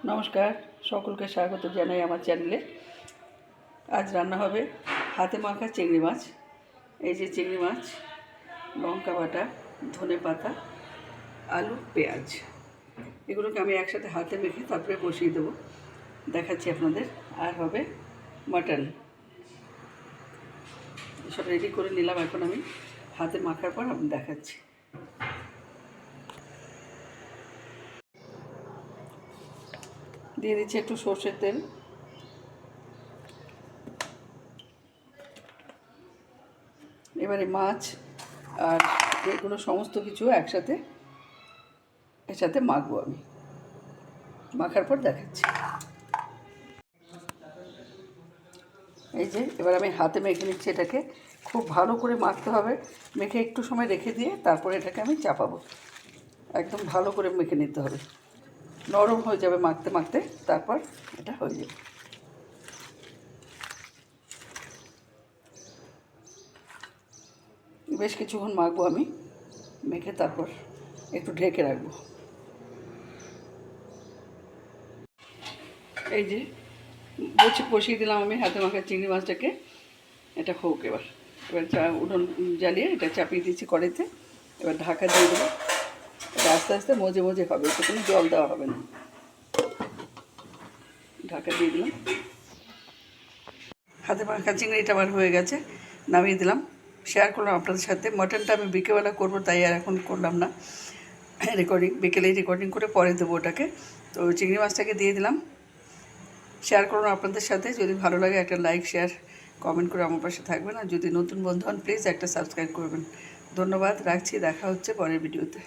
নমস্কার, সকলকে স্বাগত জানাই আমার চ্যানেলে। আজ রান্না হবে হাতে মাখা চিংড়ি মাছ। এই যে চিংড়ি মাছ, লঙ্কা বাটা, ধনে পাতা, আলু, পেঁয়াজ, এগুলোকে আমি একসাথে হাতে মেখে তারপরে বসিয়ে দেবো, দেখাচ্ছি আপনাদের। আর হবে মাটন। সব রেডি করে নিলাম, এখন আমি হাতে মাখার পর আমি দেখাচ্ছি। দিয়ে দিচ্ছি একটু সর্ষের তেল, এবারে মাছ আর এগুলো সমস্ত কিছু একসাথে এর সাথে মাখবো। আমি মাখার পর দেখাচ্ছি। এই যে এবার আমি হাতে মেখে নিচ্ছি। এটাকে খুব ভালো করে মাখতে হবে, মেখে একটু সময় রেখে দিয়ে তারপরে এটাকে আমি চাপাবো। একদম ভালো করে মেখে নিতে হবে, নরম হয়ে যাবে মাখতে মাখতে, তারপর এটা হয়ে যাবে। বেশ কিছুক্ষণ মাখবো আমি, মেখে তারপর একটু ঢেকে রাখবো। এই যে বসিয়ে দিলাম আমি হাতে মাখা চিংড়ি মাছটাকে। এটা হোক এবার উনুন জ্বালিয়ে এটা চাপিয়ে দিচ্ছি কড়াইতে। এবার ঢাকা দিয়ে দেবো। এটা আস্তে আস্তে মজে মজে হবে, তো কোনো জল দেওয়া হবে না। ঢাকা দিয়ে দিলাম। হাতে মাখা চিংড়িটা আমার হয়ে গেছে, নামিয়ে দিলাম। শেয়ার করলাম আপনাদের সাথে। মাটনটা আমি বিকেলবেলা করবো, তাই আর এখন করলাম না বিকেলেই রেকর্ডিং করে পরে দেবো ওটাকে। তো চিংড়ি মাছটাকে দিয়ে দিলাম, শেয়ার করুন আপনাদের সাথে। যদি ভালো লাগে একটা লাইক, শেয়ার, কমেন্ট করে আমার পাশে থাকবেন। আর যদি নতুন বন্ধু হন প্লিজ একটা সাবস্ক্রাইব করবেন। ধন্যবাদ, রাখছি। দেখা হচ্ছে পরের ভিডিওতে।